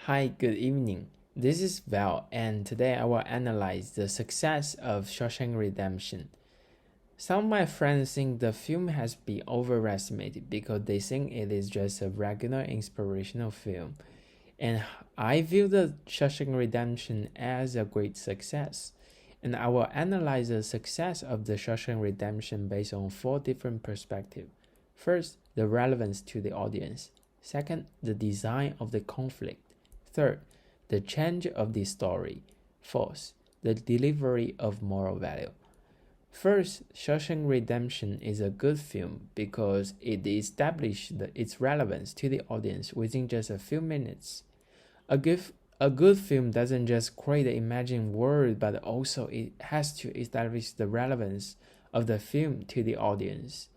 Hi, good evening. This is Val, and today I will analyze the success of Shawshank Redemption. Some of my friends think the film has been overestimated because they think it is just a regular inspirational film, and I view the Shawshank Redemption as a great success. And I will analyze the success of the Shawshank Redemption based on four different perspectives. First, the relevance to the audience. Second, the design of the conflict. Third, the change of the story. Fourth, the delivery of moral value. First, Shawshank Redemption is a good film because it established its relevance to the audience within just a few minutes. A good film doesn't just create an imagined world, but also it has to establish the relevance of the film to the audience.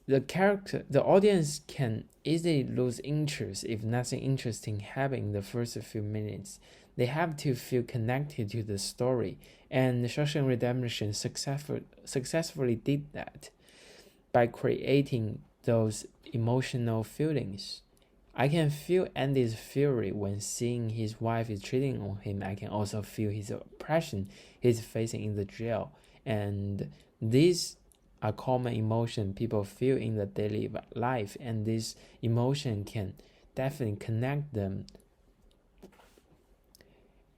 The audience can easily lose interest if nothing interesting happens in the first few minutes. They have to feel connected to the story, and Shawshank Redemption successfully did that by creating those emotional feelings. I can feel Andy's fury when seeing his wife is cheating on him. I can also feel his oppression he's facing in the jail, and these a common emotion people feel in the daily life, and this emotion can definitely connect them.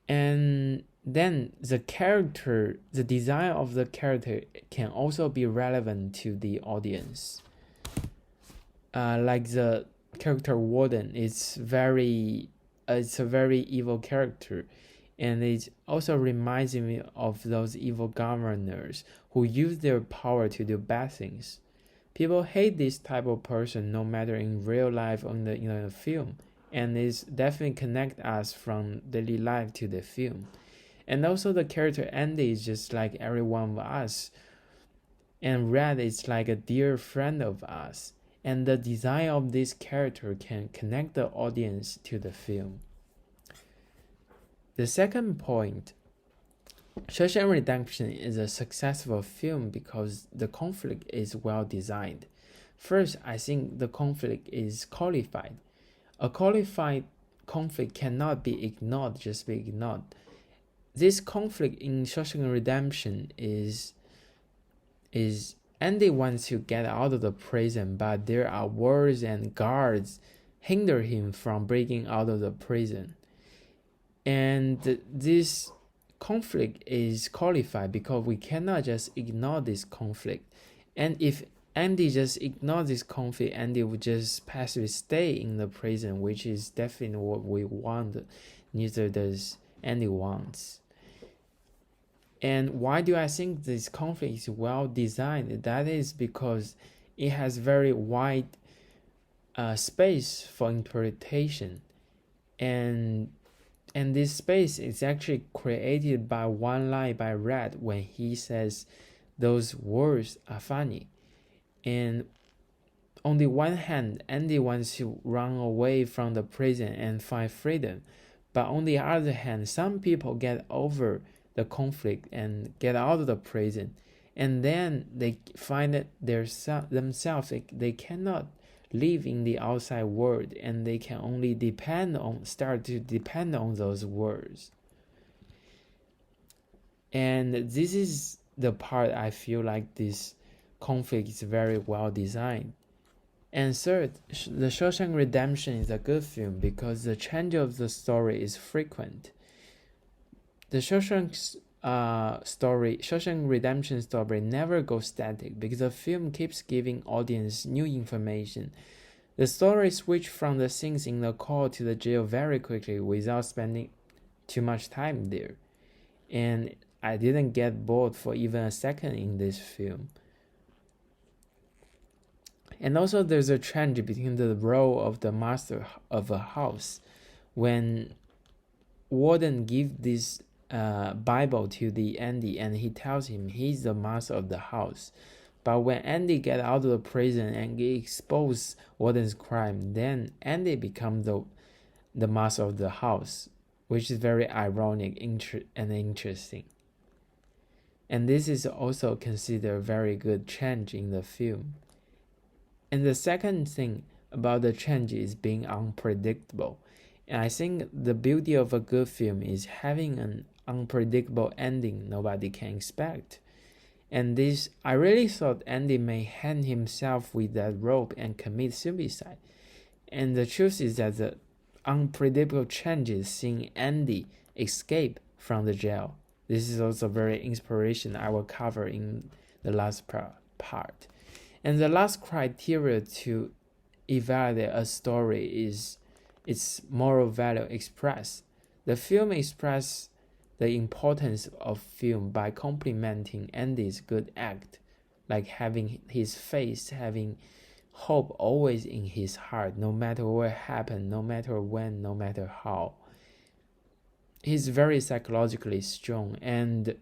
And then the design of the character can also be relevant to the audience. Like the character Warden it's a very evil character, and it also reminds me of those evil governors who use their power to do bad things. People hate this type of person no matter in real life or in the film, and it's definitely connect us from daily life to the film. And also the character Andy is just like every one of us, and Red is like a dear friend of us, and the design of this character can connect the audience to the film. The second point, Shawshank Redemption is a successful film because the conflict is well designed. First, I think the conflict is qualified. A qualified conflict cannot be ignored, just be ignored. This conflict in Shawshank Redemption is Andy wants to get out of the prison, but there are walls and guards hinder him from breaking out of the prison. And this conflict is qualified because we cannot just ignore this conflict. And if Andy just ignores this conflict, Andy would just passively stay in the prison, which is definitely what we want. Neither does Andy wants. And why do I think this conflict is well designed? That is because it has very wide space for interpretation, and this space is actually created by one line by Red when he says those words are funny. And on the one hand, Andy wants to run away from the prison and find freedom. But on the other hand, some people get over the conflict and get out of the prison. And then they find that themselves, they cannot live in the outside world, and they can only start to depend on those words. And this is the part I feel like this conflict is very well designed. And third, The Shawshank Redemption is a good film because the change of the story is frequent. The Shawshank Redemption story never goes static because the film keeps giving audience new information. The story switches from the scenes in the court to the jail very quickly without spending too much time there. And I didn't get bored for even a second in this film. And also there's a change between the role of the master of a house. When Warden gives this Bible to the Andy, and he tells him he's the master of the house. But when Andy gets out of the prison and exposes Warden's crime, then Andy becomes the master of the house, which is very ironic and interesting. And this is also considered a very good change in the film. And the second thing about the change is being unpredictable. And I think the beauty of a good film is having an unpredictable ending nobody can expect. And this, I really thought Andy may hang himself with that rope and commit suicide. And the truth is that the unpredictable changes seeing Andy escape from the jail. This is also very inspiration I will cover in the last part. And the last criteria to evaluate a story is its moral value expressed. The film expresses the importance of film by complementing Andy's good act, like having his face, having hope always in his heart, no matter what happened, no matter when, no matter how. He's very psychologically strong, and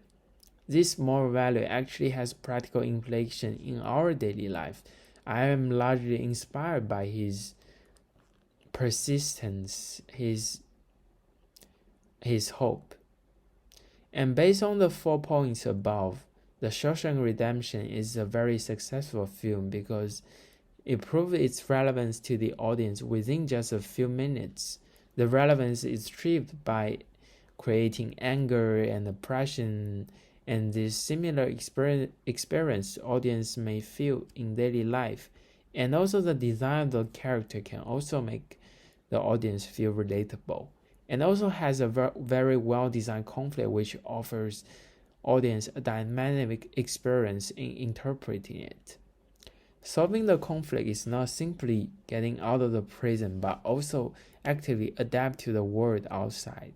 this moral value actually has practical implication in our daily life. I am largely inspired by his persistence, his hope. And based on the 4 points above, The Shawshank Redemption is a very successful film because it proved its relevance to the audience within just a few minutes. The relevance is achieved by creating anger and oppression, and this similar experience audience may feel in daily life. And also the design of the character can also make the audience feel relatable. And also has a very well-designed conflict which offers audience a dynamic experience in interpreting it. Solving the conflict is not simply getting out of the prison, but also actively adapt to the world outside.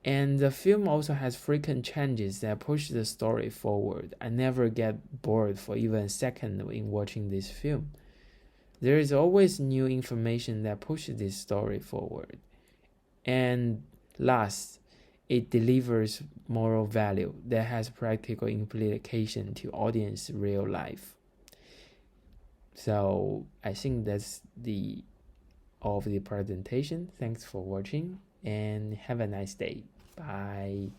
And the film also has frequent changes that push the story forward. I never get bored for even a second in watching this film. There is always new information that pushes this story forward. And last, it delivers moral value that has practical implication to audience real life. So I think that's all of the presentation. Thanks for watching and have a nice day. Bye.